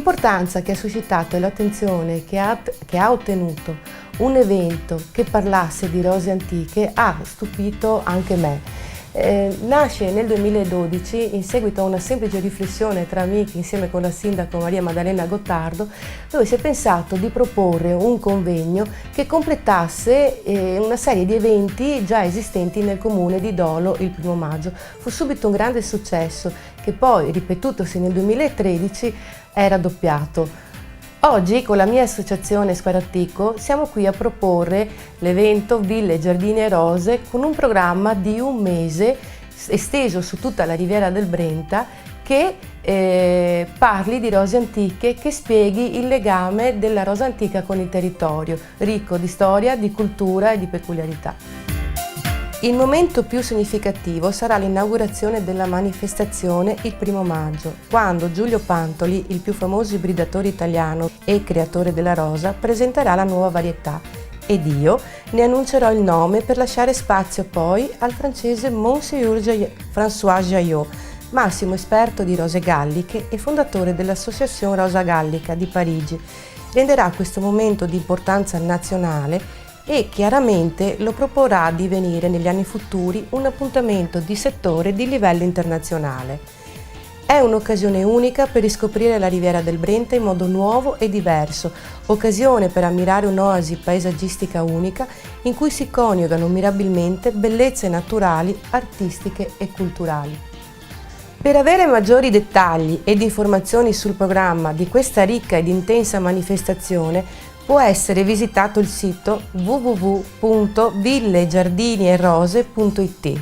L'importanza che ha suscitato e l'attenzione che ha ottenuto un evento che parlasse di rose antiche ha stupito anche me. Nasce nel 2012 in seguito a una semplice riflessione tra amici insieme con la sindaco Maria Maddalena Gottardo, dove si è pensato di proporre un convegno che completasse una serie di eventi già esistenti nel comune di Dolo il 1° maggio. Fu subito un grande successo che poi, ripetutosi nel 2013, è raddoppiato. Oggi con la mia associazione Squarattico siamo qui a proporre l'evento Ville, Giardini e Rose con un programma di un mese esteso su tutta la riviera del Brenta che parli di rose antiche, che spieghi il legame della rosa antica con il territorio, ricco di storia, di cultura e di peculiarità. Il momento più significativo sarà l'inaugurazione della manifestazione il 1° maggio, quando Giulio Pantoli, il più famoso ibridatore italiano e creatore della rosa, presenterà la nuova varietà ed io ne annuncerò il nome per lasciare spazio poi al francese Monsieur François Jaillot, massimo esperto di rose galliche e fondatore dell'Associazione Rosa Gallica di Parigi. Renderà questo momento di importanza nazionale e chiaramente lo proporrà a divenire negli anni futuri un appuntamento di settore di livello internazionale. È un'occasione unica per riscoprire la riviera del Brenta in modo nuovo e diverso, occasione per ammirare un'oasi paesaggistica unica in cui si coniugano mirabilmente bellezze naturali, artistiche e culturali. Per avere maggiori dettagli ed informazioni sul programma di questa ricca ed intensa manifestazione può essere visitato il sito www.villegiardinieRose.it.